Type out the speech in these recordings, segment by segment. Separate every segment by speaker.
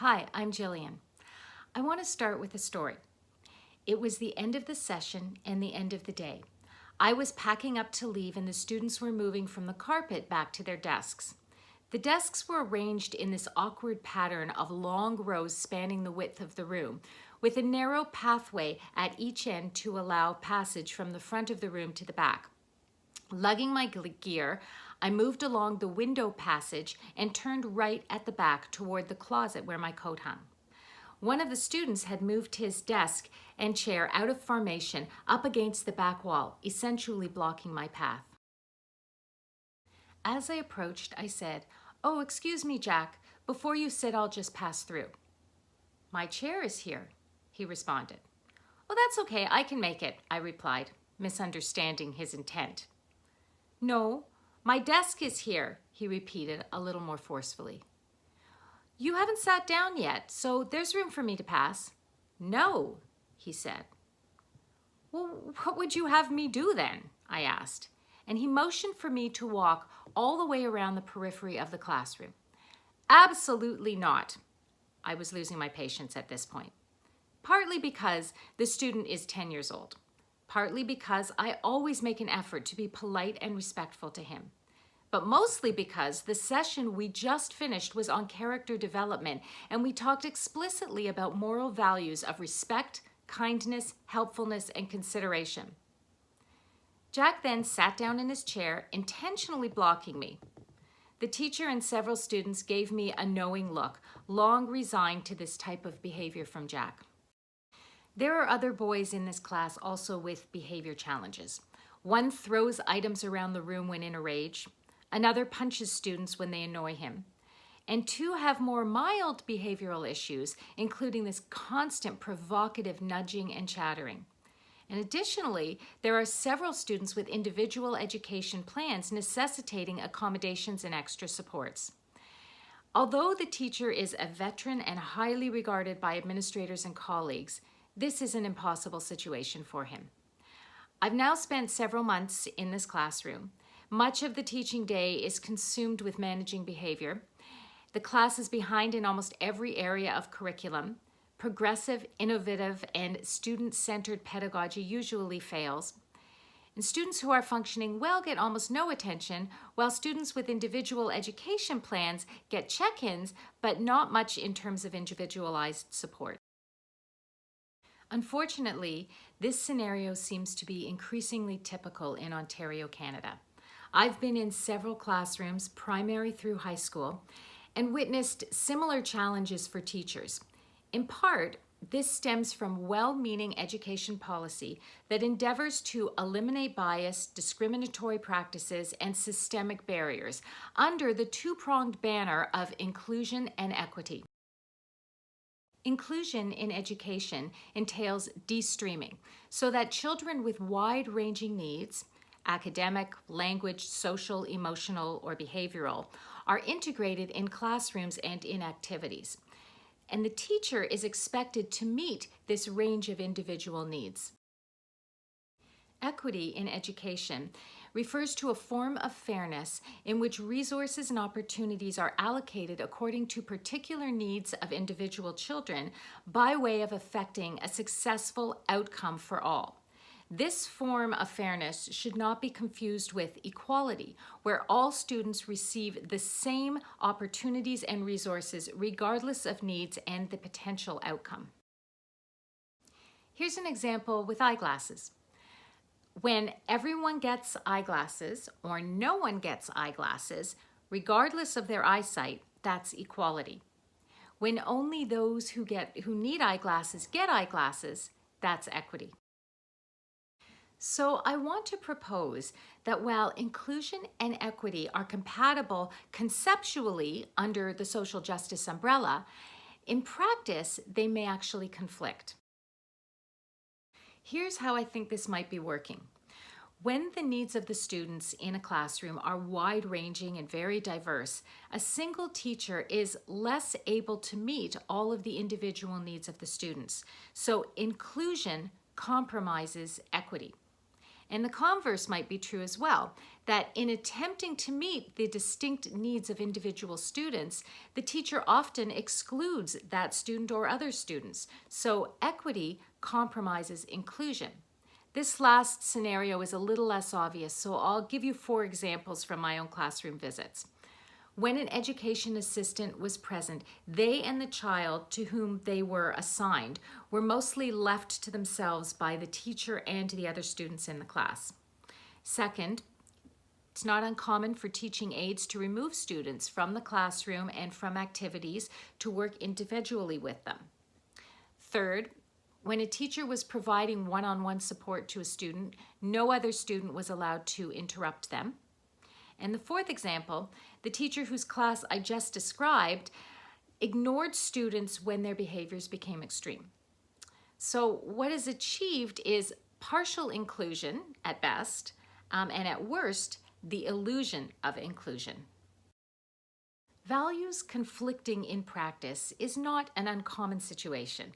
Speaker 1: Hi, I'm Jillian. I want to start with a story. It was the end of the session and the end of the day. I was packing up to leave and the students were moving from the carpet back to their desks. The desks were arranged in this awkward pattern of long rows spanning the width of the room, with a narrow pathway at each end to allow passage from the front of the room to the back. Lugging my gear, I moved along the window passage and turned right at the back toward the closet where my coat hung. One of the students had moved his desk and chair out of formation up against the back wall, essentially blocking my path. As I approached, I said, "Oh, excuse me, Jack. Before you sit, I'll just pass through." "My chair is here," he responded. "Oh, that's okay. I can make it," I replied, misunderstanding his intent. "No, my desk is here," he repeated a little more forcefully. "You haven't sat down yet, so there's room for me to pass." "No," he said. "Well, what would you have me do then?" I asked, and he motioned for me to walk all the way around the periphery of the classroom. "Absolutely not." I was losing my patience at this point. Partly because the student is 10 years old. Partly because I always make an effort to be polite and respectful to him. But mostly because the session we just finished was on character development, and we talked explicitly about moral values of respect, kindness, helpfulness, and consideration. Jack then sat down in his chair, intentionally blocking me. The teacher and several students gave me a knowing look, long resigned to this type of behavior from Jack. There are other boys in this class also with behavior challenges. One throws items around the room when in a rage. Another punches students when they annoy him. And two have more mild behavioral issues, including this constant provocative nudging and chattering. And additionally, there are several students with individual education plans necessitating accommodations and extra supports. Although the teacher is a veteran and highly regarded by administrators and colleagues, this is an impossible situation for him. I've now spent several months in this classroom. Much of the teaching day is consumed with managing behavior. The class is behind in almost every area of curriculum. Progressive, innovative, and student-centered pedagogy usually fails. And students who are functioning well get almost no attention, while students with individual education plans get check-ins, but not much in terms of individualized support. Unfortunately, this scenario seems to be increasingly typical in Ontario, Canada. I've been in several classrooms, primary through high school, and witnessed similar challenges for teachers. In part, this stems from well-meaning education policy that endeavors to eliminate bias, discriminatory practices, and systemic barriers under the two-pronged banner of inclusion and equity. Inclusion in education entails de-streaming so that children with wide-ranging needs, academic, language, social, emotional, or behavioral, are integrated in classrooms and in activities. And the teacher is expected to meet this range of individual needs. Equity in education refers to a form of fairness in which resources and opportunities are allocated according to particular needs of individual children by way of effecting a successful outcome for all. This form of fairness should not be confused with equality, where all students receive the same opportunities and resources regardless of needs and the potential outcome. Here's an example with eyeglasses. When everyone gets eyeglasses or no one gets eyeglasses, regardless of their eyesight, that's equality. When only those who need eyeglasses get eyeglasses, that's equity. So I want to propose that while inclusion and equity are compatible conceptually under the social justice umbrella, in practice, they may actually conflict. Here's how I think this might be working. When the needs of the students in a classroom are wide-ranging and very diverse, a single teacher is less able to meet all of the individual needs of the students. So inclusion compromises equity. And the converse might be true as well, that in attempting to meet the distinct needs of individual students, the teacher often excludes that student or other students. So equity compromises inclusion. This last scenario is a little less obvious, so I'll give you 4 examples from my own classroom visits. When an education assistant was present, they and the child to whom they were assigned were mostly left to themselves by the teacher and the other students in the class. Second, it's not uncommon for teaching aides to remove students from the classroom and from activities to work individually with them. Third, when a teacher was providing one-on-one support to a student, no other student was allowed to interrupt them. And the 4th example, the teacher whose class I just described ignored students when their behaviors became extreme. So what is achieved is partial inclusion at best, and at worst, the illusion of inclusion. Values conflicting in practice is not an uncommon situation.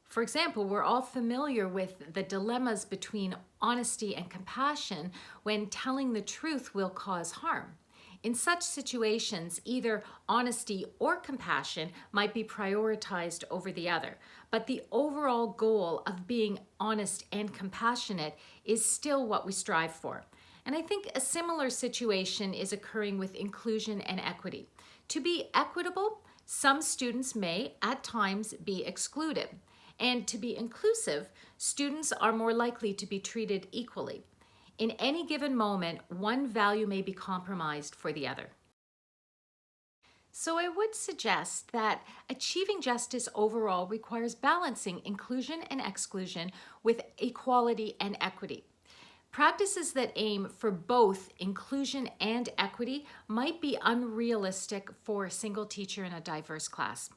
Speaker 1: For example, we're all familiar with the dilemmas between honesty and compassion when telling the truth will cause harm. In such situations, either honesty or compassion might be prioritized over the other, but the overall goal of being honest and compassionate is still what we strive for. And I think a similar situation is occurring with inclusion and equity. To be equitable, some students may, at times, be excluded. And to be inclusive, students are more likely to be treated equally. In any given moment, one value may be compromised for the other. So I would suggest that achieving justice overall requires balancing inclusion and exclusion with equality and equity. Practices that aim for both inclusion and equity might be unrealistic for a single teacher in a diverse class.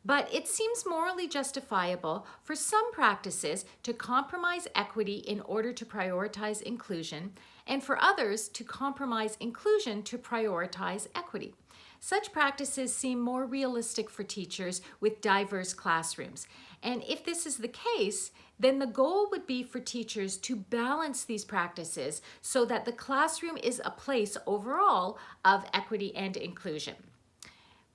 Speaker 1: But it seems morally justifiable for some practices to compromise equity in order to prioritize inclusion, and for others to compromise inclusion to prioritize equity. Such practices seem more realistic for teachers with diverse classrooms. And if this is the case, then the goal would be for teachers to balance these practices so that the classroom is a place overall of equity and inclusion.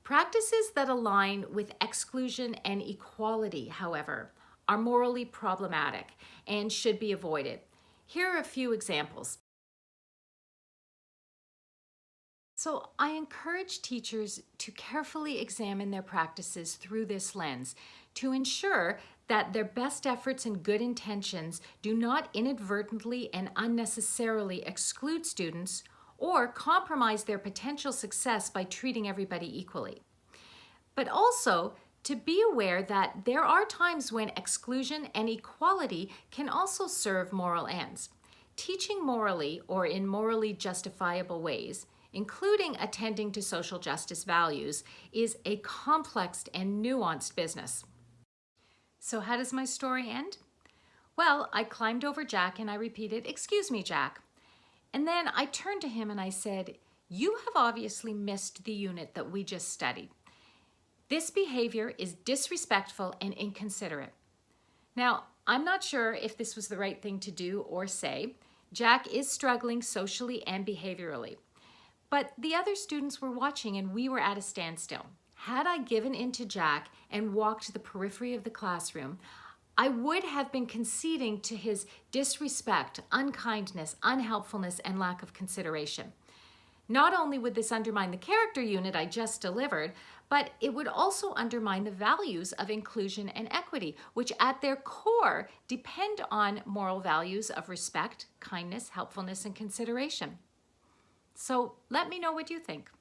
Speaker 1: Practices that align with exclusion and equality, however, are morally problematic and should be avoided. Here are a few examples. So I encourage teachers to carefully examine their practices through this lens to ensure that their best efforts and good intentions do not inadvertently and unnecessarily exclude students or compromise their potential success by treating everybody equally. But also to be aware that there are times when exclusion and equality can also serve moral ends. Teaching morally or in morally justifiable ways, including attending to social justice values, is a complex and nuanced business. So how does my story end? Well, I climbed over Jack and I repeated, "Excuse me, Jack." And then I turned to him and I said, "You have obviously missed the unit that we just studied. This behavior is disrespectful and inconsiderate." Now, I'm not sure if this was the right thing to do or say. Jack is struggling socially and behaviorally. But the other students were watching and we were at a standstill. Had I given in to Jack and walked to the periphery of the classroom, I would have been conceding to his disrespect, unkindness, unhelpfulness, and lack of consideration. Not only would this undermine the character unit I just delivered, but it would also undermine the values of inclusion and equity, which at their core depend on moral values of respect, kindness, helpfulness, and consideration. So let me know what you think.